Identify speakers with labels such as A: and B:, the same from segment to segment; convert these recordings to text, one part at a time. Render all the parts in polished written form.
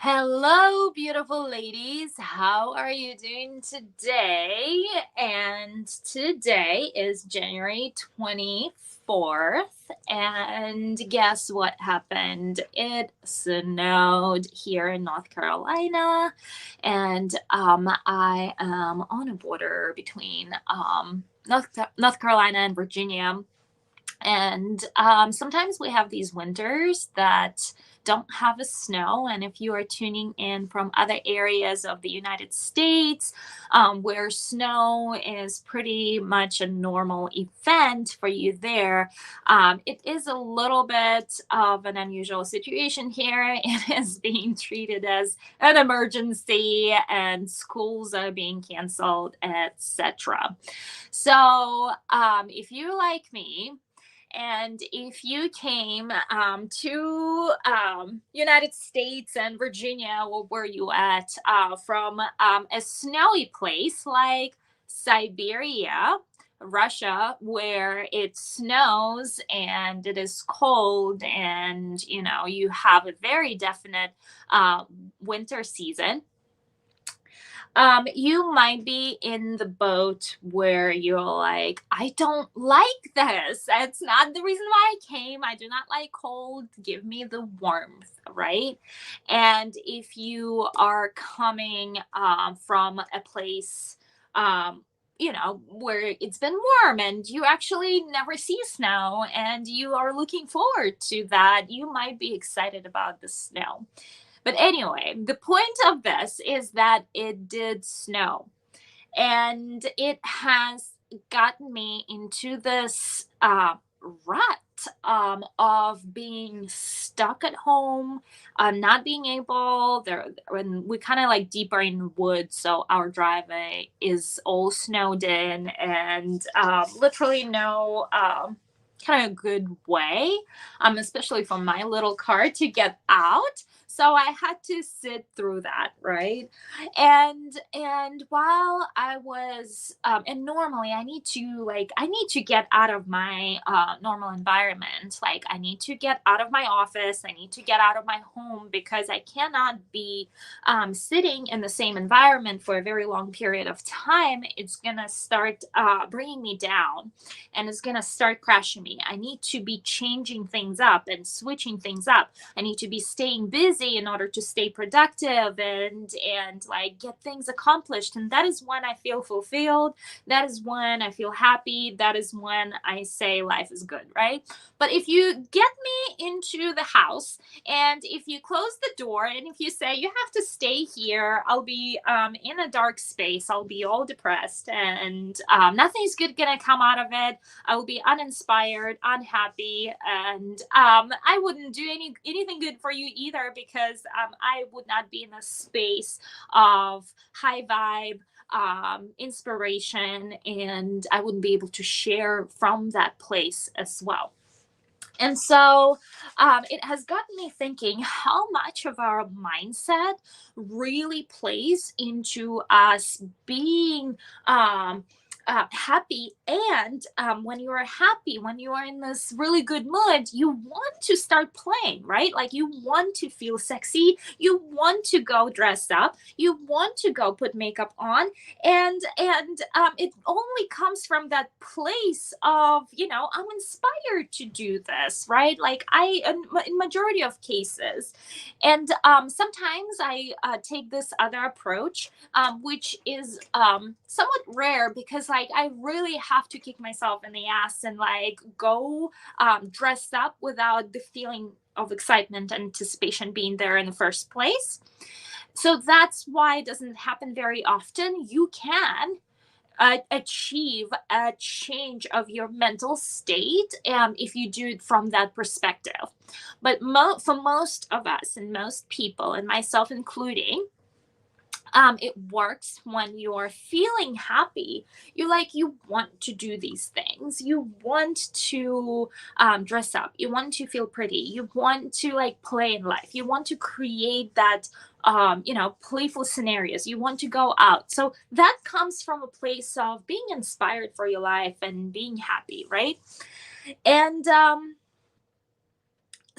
A: Hello, beautiful ladies. How are you doing today? And today is January 24th. And guess what happened? It snowed here in North Carolina. And I am on a border between North Carolina and Virginia. And sometimes we have these winters that don't have a snow. And if you are tuning in from other areas of the United States, where snow is pretty much a normal event for you there, it is a little bit of an unusual situation here. It is being treated as an emergency, and schools are being canceled, etc. So, if you like me, and if you came to United States and Virginia, or where you at, from a snowy place like Siberia, Russia, where it snows and it is cold, and you have a very definite uh, winter season, you might be in the boat where you're like, I don't like this. That's not the reason why I came. I do not like cold. Give me the warmth, right? And if you are coming from a place, where it's been warm and you actually never see snow and you are looking forward to that, you might be excited about the snow. But anyway, the point of this is that it did snow, and it has gotten me into this rut of being stuck at home, not being able there. When we kind of like deeper in the woods, so our driveway is all snowed in, and literally no kind of good way, especially for my little car to get out. So I had to sit through that, right? And while I was, and normally I need to get out of my normal environment. Like, I need to get out of my office. I need to get out of my home, because I cannot be sitting in the same environment for a very long period of time. It's gonna start bringing me down, and it's going to start crashing me. I need to be changing things up and switching things up. I need to be staying busy in order to stay productive and like get things accomplished. And that is when I feel fulfilled. That is when I feel happy. That is when I say life is good, right? But if you get me into the house, and if you close the door, and if you say you have to stay here, I'll be in a dark space. I'll be all depressed, and nothing's good gonna come out of it. I will be uninspired, unhappy, and I wouldn't do anything good for you either, because I would not be in a space of high vibe, inspiration, and I wouldn't be able to share from that place as well. And so it has gotten me thinking how much of our mindset really plays into us being happy. And when you are happy, when you are in this really good mood, you want to start playing, right? Like, you want to feel sexy. You want to go dress up. You want to go put makeup on. And it only comes from that place of, I'm inspired to do this, right? Like, in majority of cases. And sometimes I take this other approach, which is somewhat rare, because like I really have to kick myself in the ass and like go dress up without the feeling of excitement and anticipation being there in the first place. So that's why it doesn't happen very often. You can achieve a change of your mental state, if you do it from that perspective. But for most of us, and most people, and myself including, it works when you're feeling happy. You want to do these things. You want to dress up. You want to feel pretty. You want to like play in life. You want to create that, playful scenarios. You want to go out. So that comes from a place of being inspired for your life and being happy, right? And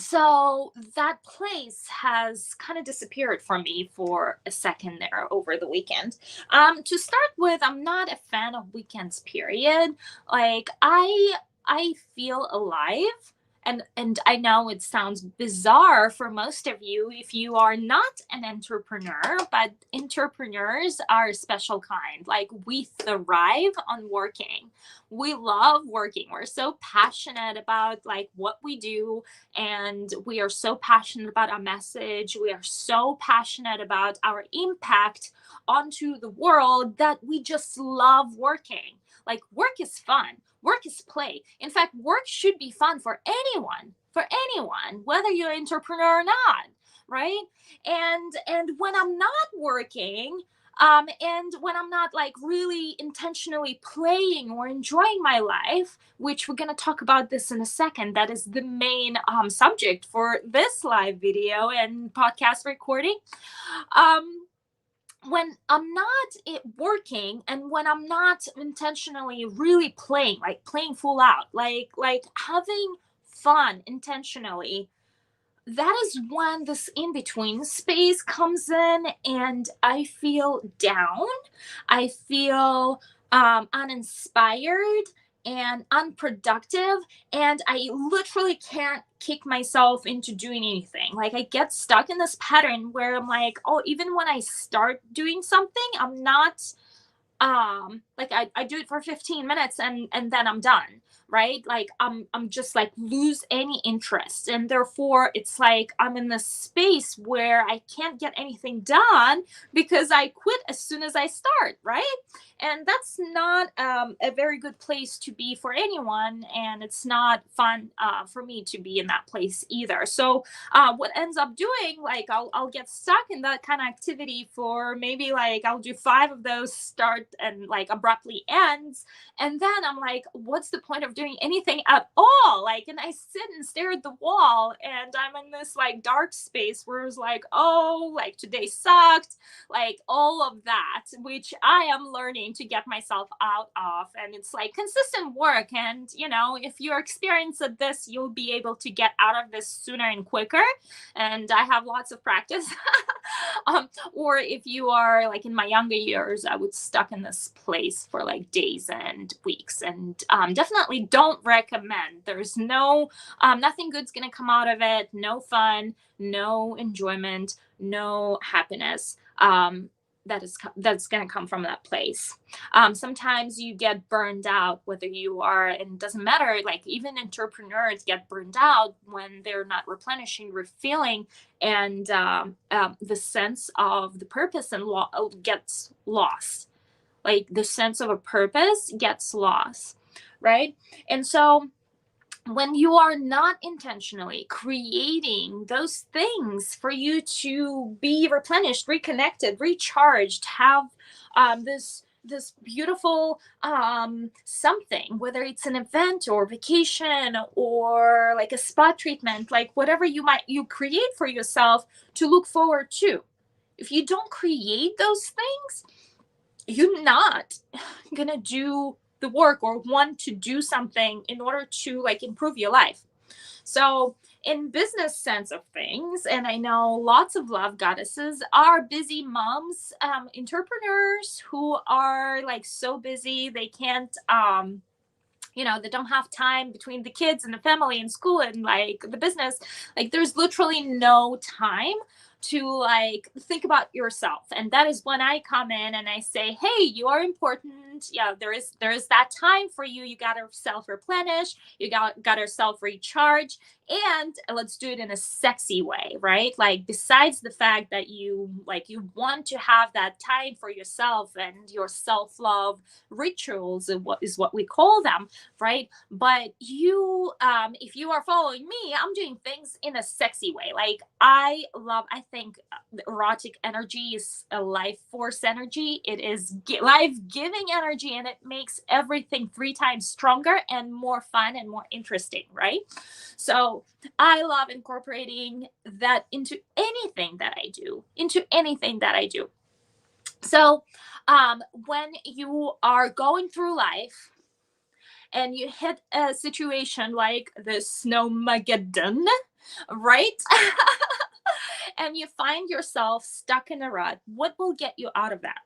A: So that place has kind of disappeared from me for a second there over the weekend. To start with, I'm not a fan of weekends, period. Like I feel alive. And I know it sounds bizarre for most of you if you are not an entrepreneur, but entrepreneurs are a special kind. Like we thrive on working. We love working. We're so passionate about like what we do, and we are so passionate about our message. We are so passionate about our impact onto the world that we just love working. Like work is fun. Work is play. In fact, work should be fun for anyone, whether you're an entrepreneur or not, right? And when I'm not working, and when I'm not like really intentionally playing or enjoying my life, which we're going to talk about this in a second, that is the main subject for this live video and podcast recording. When I'm not working, and when I'm not intentionally really playing, like playing full out, like having fun intentionally, that is when this in between space comes in, and I feel down. I feel uninspired and unproductive, and I literally can't kick myself into doing anything. Like I get stuck in this pattern where I'm like, oh, even when I start doing something, I'm not like I do it for 15 minutes and then I'm done, right? Like I'm just like lose any interest, and therefore it's like I'm in this space where I can't get anything done because I quit as soon as I start, right? And that's not a very good place to be for anyone, and it's not fun for me to be in that place either. So what ends up doing, like I'll get stuck in that kind of activity for maybe like I'll do 5 of those, start and like abruptly ends, and then I'm like, what's the point of doing anything at all? Like, and I sit and stare at the wall, and I'm in this like dark space where it's like, oh, like today sucked, like all of that, which I am learning to get myself out of. And it's like consistent work, and you know, if you're experienced at this, you'll be able to get out of this sooner and quicker, and I have lots of practice. Or if you are like in my younger years, I was stuck in this place for like days and weeks, and definitely don't recommend. There's no nothing good's gonna come out of it. No fun, no enjoyment, no happiness. That's going to come from that place. Sometimes you get burned out, whether you are, and it doesn't matter, like even entrepreneurs get burned out when they're not replenishing, refilling, and the sense of the purpose and gets lost. Like the sense of a purpose gets lost, right? And so when you are not intentionally creating those things for you to be replenished, reconnected, recharged, have this beautiful something, whether it's an event or vacation or like a spa treatment, like whatever you create for yourself to look forward to, if you don't create those things, you're not gonna do the work or want to do something in order to like improve your life. So in business sense of things, and I know lots of love goddesses are busy moms, entrepreneurs who are like so busy they can't you know, they don't have time between the kids and the family and school and like the business. Like there's literally no time to like think about yourself. And that is when I come in and I say, hey, you are important. Yeah, there is that time for you. You gotta self-replenish, you gotta self-recharge, and let's do it in a sexy way, right? Like besides the fact that you want to have that time for yourself and your self-love rituals, is what we call them, right? But you if you are following me, I'm doing things in a sexy way. Like I think the erotic energy is a life force energy. It is life-giving energy, and it makes everything 3 times stronger and more fun and more interesting, right? So I love incorporating that into anything that I do. So when you are going through life and you hit a situation like the Snowmageddon, right? And you find yourself stuck in a rut, what will get you out of that?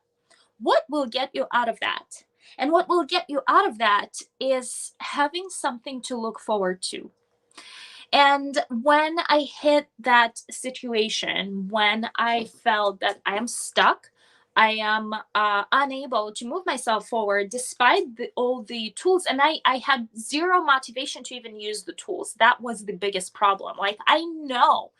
A: What will get you out of that? And what will get you out of that is having something to look forward to. And when I hit that situation, when I felt that I am stuck, I am unable to move myself forward despite all the tools, and I had zero motivation to even use the tools. That was the biggest problem. Like, I know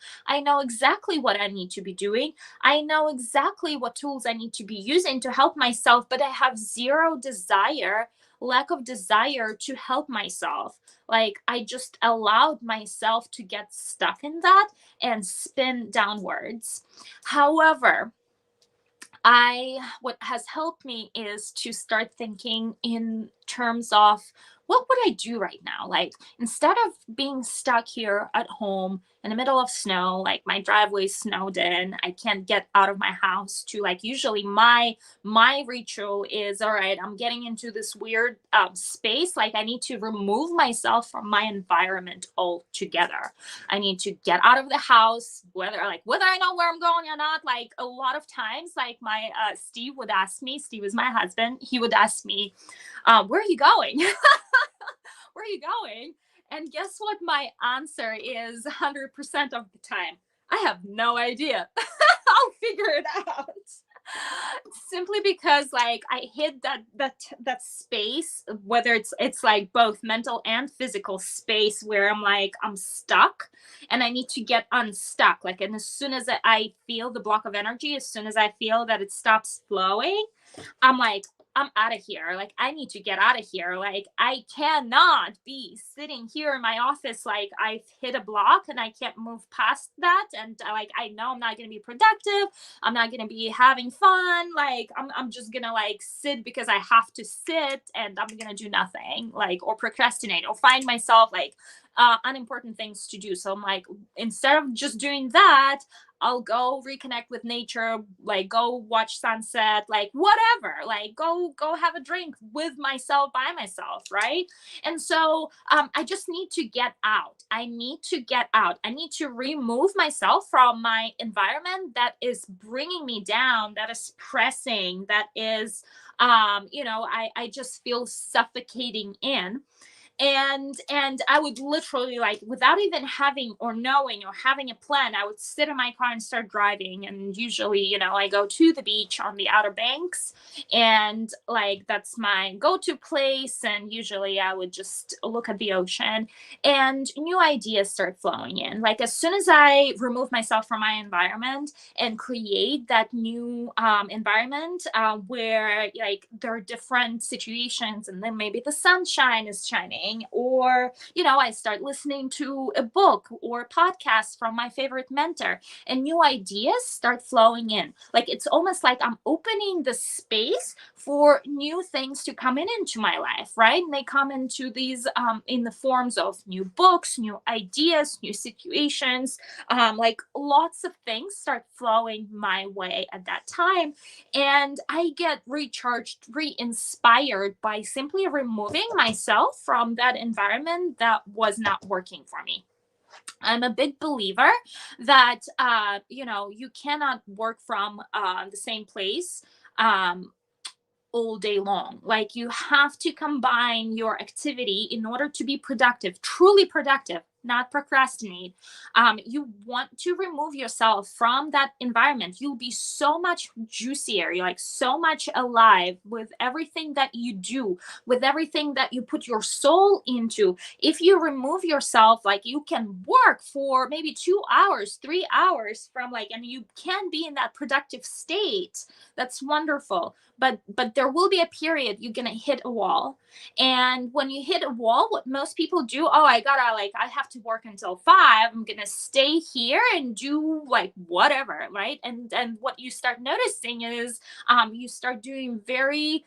A: exactly what I need to be doing. I know exactly what tools I need to be using to help myself, but I have zero desire, lack of desire to help myself. Like, I just allowed myself to get stuck in that and spin downwards. However, what has helped me is to start thinking in terms of, what would I do right now? Like, instead of being stuck here at home in the middle of snow, like my driveway's snowed in, I can't get out of my house to, like, usually my ritual is, all right, I'm getting into this weird space. Like, I need to remove myself from my environment altogether. I need to get out of the house, whether I know where I'm going or not. Like, a lot of times, like, my Steve would ask me, Steve is my husband, he would ask me, where are you going? Where are you going? And guess what my answer is 100% of the time? I have no idea. I'll figure it out. Simply because, like, I hit that space, whether it's like both mental and physical space, where I'm stuck and I need to get unstuck. Like, and as soon as I feel the block of energy, as soon as I feel that it stops flowing, I'm like, I'm out of here. Like, I need to get out of here. Like, I cannot be sitting here in my office. Like, I've hit a block and I can't move past that. And like, I know I'm not going to be productive. I'm not going to be having fun. Like, I'm just going to, like, sit because I have to sit, and I'm going to do nothing, like, or procrastinate or find myself, like, unimportant things to do. So I'm like, instead of just doing that, I'll go reconnect with nature, like go watch sunset, like whatever, like go have a drink with myself, by myself, right? And so I just need to get out. I need to get out. I need to remove myself from my environment that is bringing me down, that is pressing, that is, I just feel suffocating in. And I would literally, like, without even having or knowing or having a plan, I would sit in my car and start driving. And usually, I go to the beach on the Outer Banks, and like, that's my go-to place. And usually I would just look at the ocean, and new ideas start flowing in. Like, as soon as I remove myself from my environment and create that new environment, where, like, there are different situations, and then maybe the sunshine is shining, or I start listening to a book or podcast from my favorite mentor, and new ideas start flowing in. Like, it's almost like I'm opening the space for new things to come into my life, right? And they come into these in the forms of new books, new ideas, new situations, like, lots of things start flowing my way at that time. And I get recharged, re-inspired by simply removing myself from that environment that was not working for me. I'm a big believer that you cannot work from the same place all day long. Like, you have to combine your activity in order to be productive, truly productive, not procrastinate. You want to remove yourself from that environment. You'll be so much juicier, you're like so much alive with everything that you do, with everything that you put your soul into. If you remove yourself, like, you can work for maybe 2 hours, 3 hours from, like, and you can be in that productive state. That's wonderful. But there will be a period you're gonna hit a wall. And when you hit a wall, what most people do, oh, I have to work until 5. I'm gonna stay here and do, like, whatever, right? And what you start noticing is you start doing very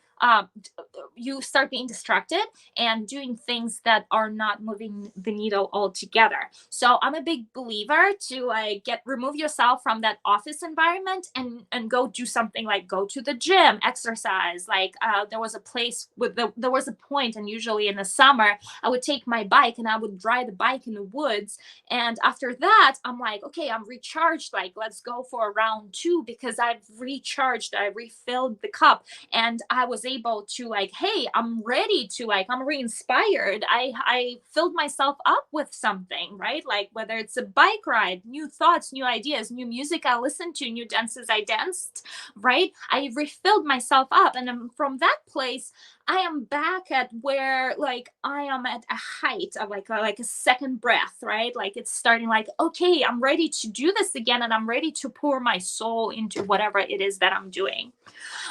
A: you start being distracted and doing things that are not moving the needle altogether. So I'm a big believer to like remove yourself from that office environment and go do something, like go to the gym, exercise. Like there was a place with there was a point, and usually in the summer I would take my bike and I would ride the bike in the woods. And after that, I'm like, okay, I'm recharged. Like, let's go for a round two, because I've recharged, I refilled the cup, and I was able to like, hey, I'm ready to like, I'm re-inspired. I filled myself up with something, right? Like whether it's a bike ride, new thoughts, new ideas, new music I listened to, new dances I danced, right? I refilled myself up. And from that place, I am back at where like I am at a height of like a second breath, right? Like it's starting like, okay, I'm ready to do this again, and I'm ready to pour my soul into whatever it is that I'm doing.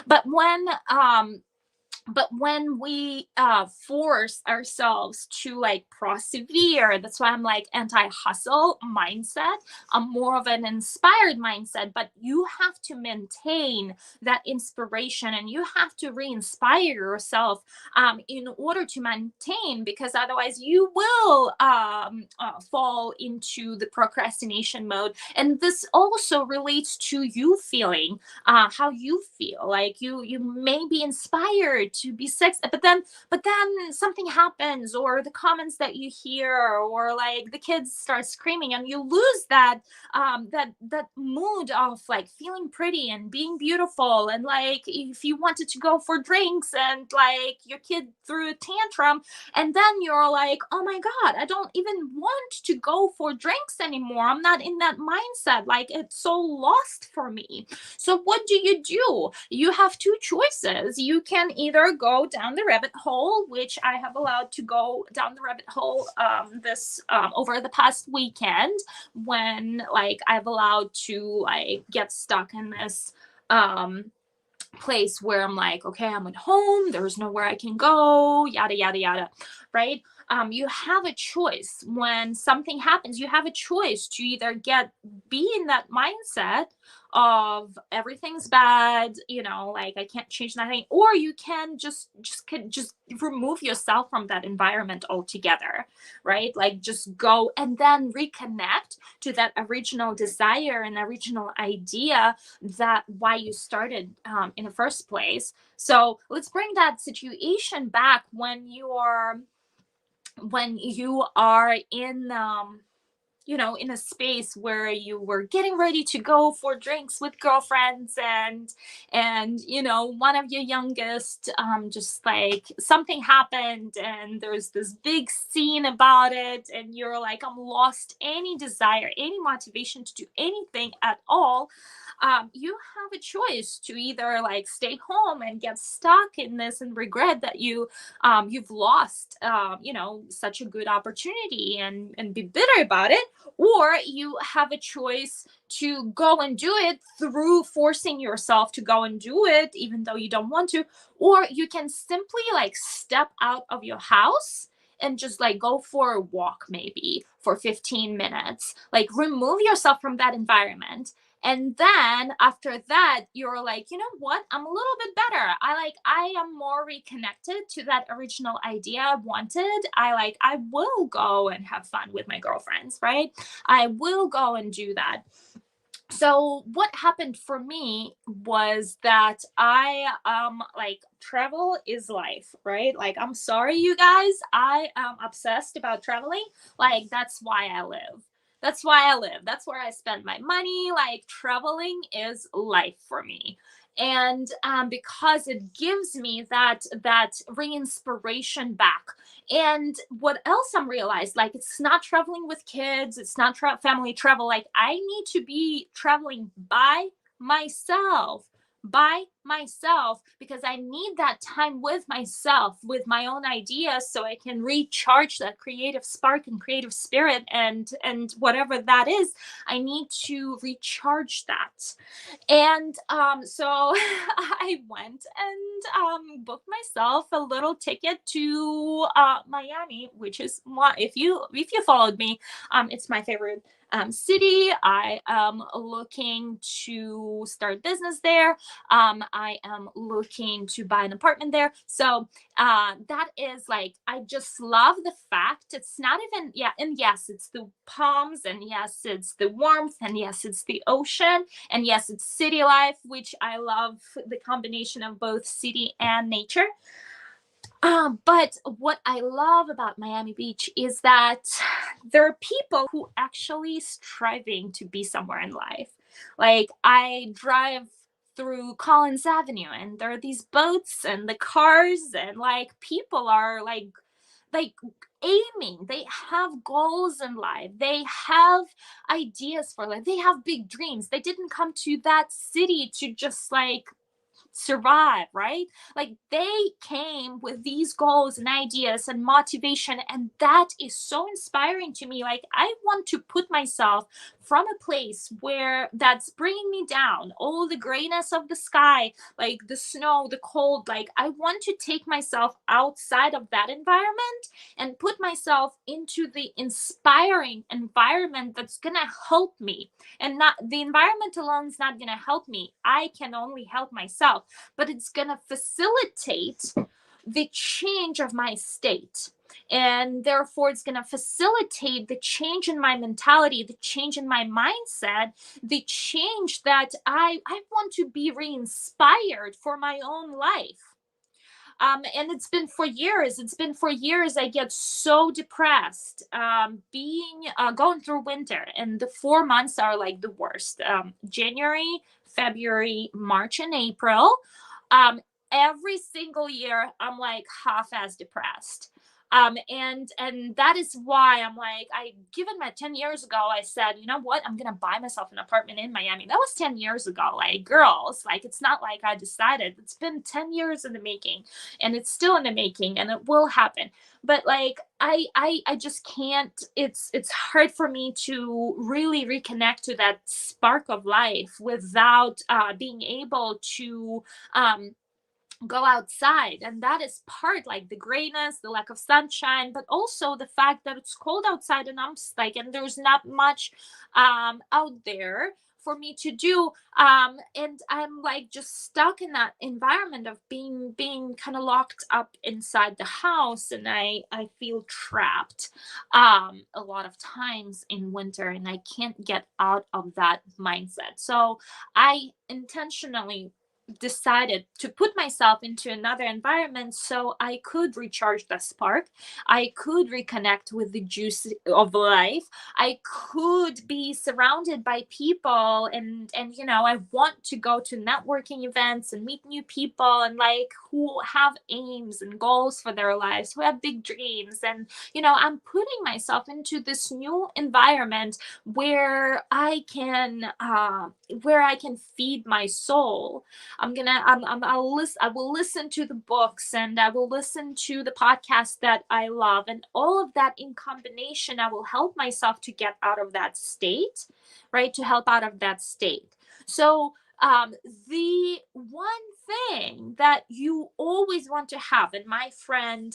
A: But when we force ourselves to like persevere, that's why I'm like anti-hustle mindset. I'm more of an inspired mindset, but you have to maintain that inspiration, and you have to re-inspire yourself in order to maintain, because otherwise you will fall into the procrastination mode. And this also relates to you feeling how you feel. Like you may be inspired to be sex, but then something happens, or the comments that you hear, or like the kids start screaming, and you lose that that mood of like feeling pretty and being beautiful. And like if you wanted to go for drinks and like your kid threw a tantrum, and then you're like, oh my god, I don't even want to go for drinks anymore, I'm not in that mindset, like it's so lost for me. So what do? You have two choices. You can either go down the rabbit hole, which I have allowed to go down the rabbit hole this over the past weekend, when like I've allowed to like get stuck in this place where I'm like, okay, I'm at home, there's nowhere I can go, yada yada yada, right? You have a choice. When something happens, you have a choice to either be in that mindset of everything's bad, like I can't change nothing, or you can just remove yourself from that environment altogether, right? Like just go and then reconnect to that original desire and original idea, that why you started in the first place. So let's bring that situation back when you are in a space where you were getting ready to go for drinks with girlfriends, and one of your youngest just like something happened, and there's this big scene about it, and you're like, I'm lost any desire, any motivation to do anything at all. You have a choice to either like stay home and get stuck in this and regret that you've lost such a good opportunity, and be bitter about it, or you have a choice to go and do it through forcing yourself to go and do it even though you don't want to. Or you can simply like step out of your house and just like go for a walk, maybe for 15 minutes, like remove yourself from that environment. And then after that, you're like, you know what? I'm a little bit better. I am more reconnected to that original idea I wanted. I will go and have fun with my girlfriends, right? I will go and do that. So what happened for me was that I like, travel is life, right? Like, I'm sorry, you guys, I am obsessed about traveling. Like, that's why I live. That's why I live. That's where I spend my money. Like, traveling is life for me. And because it gives me that re-inspiration back. And what else I'm realized, like, it's not traveling with kids, it's not family travel. Like, I need to be traveling myself by myself, because I need that time with myself, with my own ideas, so I can recharge that creative spark and creative spirit, and whatever that is, I need to recharge that. And so I went and booked myself a little ticket to Miami, which is, if you followed me, it's my favorite city. I am looking to start business there. I am looking to buy an apartment there. So that is like, I just love the fact it's not even, yeah, and yes, it's the palms, and yes, it's the warmth, and yes, it's the ocean, and yes, it's city life, which I love the combination of both city and nature. But what I love about Miami Beach is that there are people who actually striving to be somewhere in life. Like, I drive through Collins Avenue, and there are these boats and the cars, and like people are like aiming. They have goals in life. They have ideas for life. They have big dreams. They didn't come to that city to just like survive, right? Like, they came with these goals and ideas and motivation, and that is so inspiring to me. Like, I want to put myself from a place where that's bringing me down, all the grayness of the sky, like the snow, the cold. Like, I want to take myself outside of that environment and put myself into the inspiring environment that's gonna help me. And not the environment alone is not gonna help me. I can only help myself, but it's going to facilitate the change of my state. And therefore, it's going to facilitate the change in my mentality, the change in my mindset, the change that I want to be re inspired for my own life. And it's been for years. It's been for years. I get so depressed, being going through winter, and the 4 months are like the worst. January, February, March, and April. Um, every single year, I'm like half as depressed. And that is why I'm like, I given my 10 years ago, I said, you know what, I'm gonna buy myself an apartment in Miami. That was 10 years ago. Like, girls, like, it's not like I decided. It's been 10 years in the making, and it's still in the making, and it will happen. But like, I just can't. It's hard for me to really reconnect to that spark of life without being able to go outside. And that is part, like, the grayness, the lack of sunshine, but also the fact that it's cold outside, and I'm like, and there's not much out there for me to do. And I'm like just stuck in that environment of being kind of locked up inside the house, and I feel trapped a lot of times in winter, and I can't get out of that mindset. So I intentionally decided to put myself into another environment so I could recharge the spark. I could reconnect with the juice of life. I could be surrounded by people, and you know, I want to go to networking events and meet new people, and like, who have aims and goals for their lives, who have big dreams. And you know, I'm putting myself into this new environment where I can feed my soul. I will listen to the books, and I will listen to the podcasts that I love, and all of that in combination, I will help myself to get out of that state, right? To help out of that state. So the one thing that you always want to have, and my friend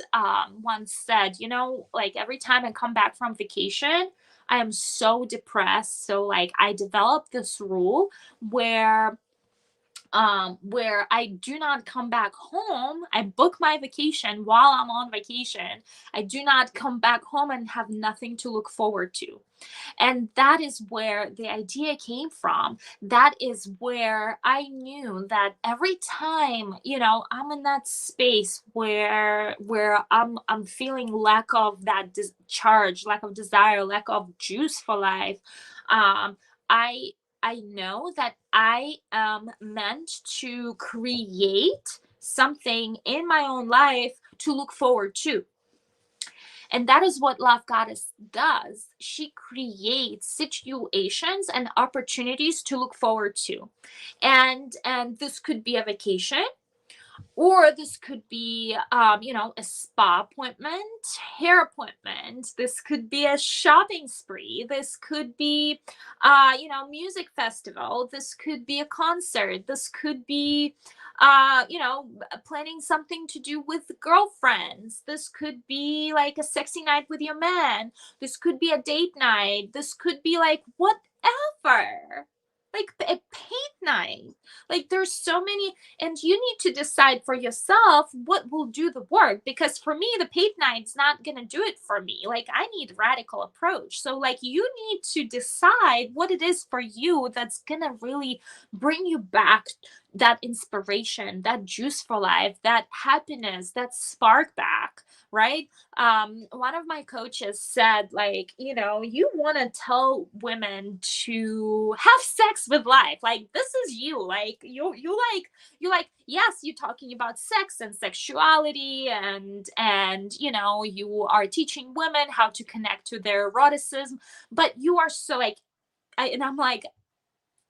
A: once said, you know, like, every time I come back from vacation, I am so depressed. So like, I developed this rule where I do not come back home. I book my vacation while I'm on vacation. I do not come back home and have nothing to look forward to. And that is where the idea came from. That is where I knew that every time, you know, I'm in that space where I'm feeling lack of that charge, lack of desire, lack of juice for life. I I know that I am meant to create something in my own life to look forward to. And that is what Lovegodesss does. She creates situations and opportunities to look forward to. And this could be a vacation. Or this could be, a spa appointment, hair appointment. This could be a shopping spree. This could be, music festival. This could be a concert. This could be, planning something to do with girlfriends. This could be like a sexy night with your man. This could be a date night. This could be like whatever. Like a paint night. Like there's so many, and you need to decide for yourself what will do the work, because for me the paint night's not gonna do it for me. Like I need radical approach. So like you need to decide what it is for you that's gonna really bring you back that inspiration, that juice for life, that happiness, that spark back, right? One of my coaches said, like, you want to tell women to have sex with life. Like this is you. Like you like, yes, you're talking about sex and sexuality, and you are teaching women how to connect to their eroticism, but you are so like, and I'm like,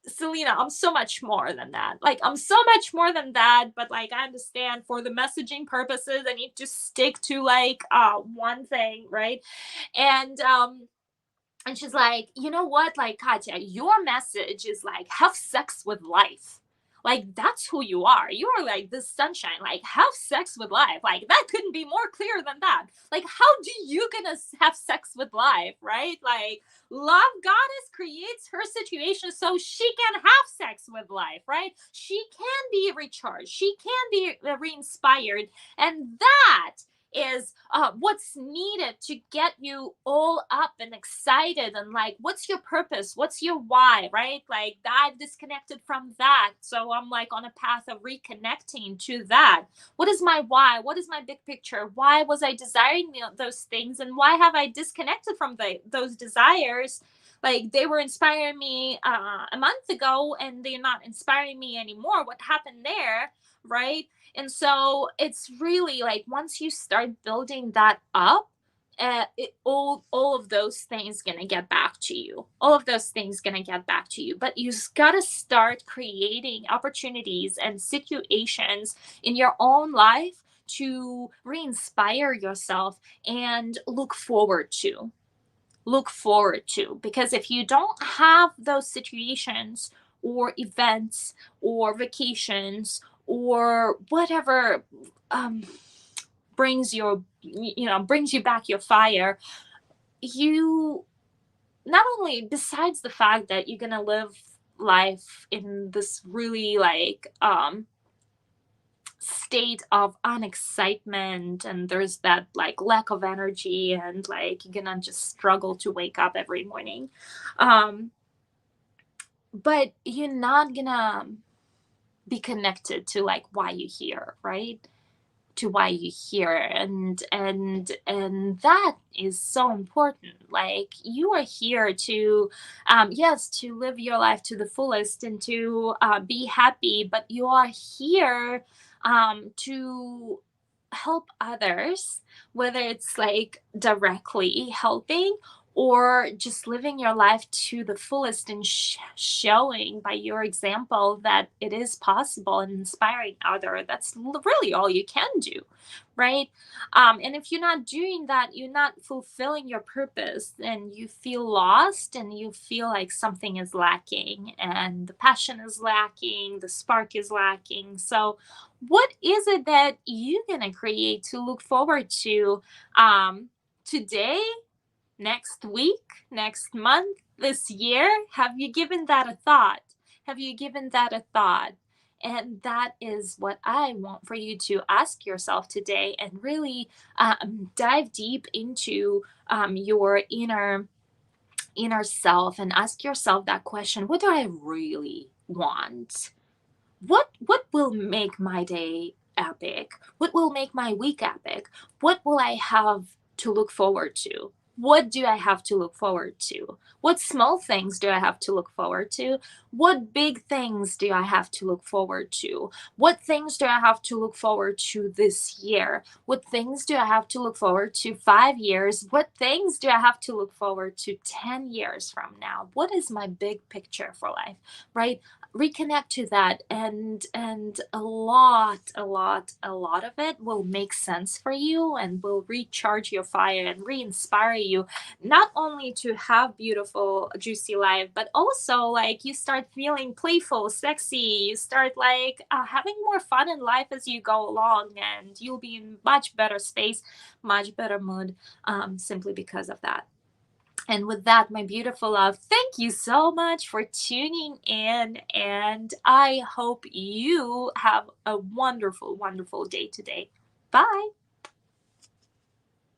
A: Selena, I'm so much more than that. Like, I'm so much more than that. But like, I understand for the messaging purposes, I need to stick to like one thing, right? And she's like, you know what, like, Katya, your message is like have sex with life. Like that's who you are. You are like this sunshine. Like have sex with life. Like that couldn't be more clear than that. Like how do you gonna have sex with life, right? Like love goddess creates her situation so she can have sex with life, right? She can be recharged. She can be re-inspired, and that is what's needed to get you all up and excited, and like what's your purpose, what's your why, right? Like I've disconnected from that, so I'm like on a path of reconnecting to that. What is my why? What is my big picture? Why was I desiring those things, and why have I disconnected from those desires? Like they were inspiring me a month ago and they're not inspiring me anymore. What happened there, right? And so it's really like once you start building that up, all of those things gonna get back to you. All of those things gonna get back to you. But you just gotta start creating opportunities and situations in your own life to re-inspire yourself and look forward to, because if you don't have those situations or events or vacations or whatever, um, brings you back your fire, you not only, besides the fact that you're gonna live life in this really like state of unexcitement, and there's that like lack of energy, and like you're gonna just struggle to wake up every morning, um but you're not gonna be connected to like why you're here, right? To why you're here, and that is so important. Like you are here to yes, to live your life to the fullest and to be happy, but you are here to help others, whether it's like directly helping or just living your life to the fullest and showing by your example that it is possible and inspiring other. That's really all you can do, right? And if you're not doing that, you're not fulfilling your purpose, and you feel lost, and you feel like something is lacking, and the passion is lacking, the spark is lacking. So what is it that you're gonna create to look forward to today, next week, next month, this year? Have you given that a thought? Have you given that a thought? And that is what I want for you to ask yourself today, and really dive deep into your inner self, and ask yourself that question: what do I really want? What will make my day epic? What will make my week epic? What will I have to look forward to? What do I have to look forward to? What small things do I have to look forward to? What big things do I have to look forward to? What things do I have to look forward to this year? What things do I have to look forward to 5 years? What things do I have to look forward to 10 years from now? What is my big picture for life, right? Reconnect to that, and a lot of it will make sense for you and will recharge your fire and re-inspire you, not only to have beautiful juicy life, but also like you start feeling playful, sexy, you start like having more fun in life as you go along, and you'll be in much better space, much better mood, simply because of that. And with that, my beautiful love, thank you so much for tuning in. And I hope you have a wonderful, wonderful day today. Bye.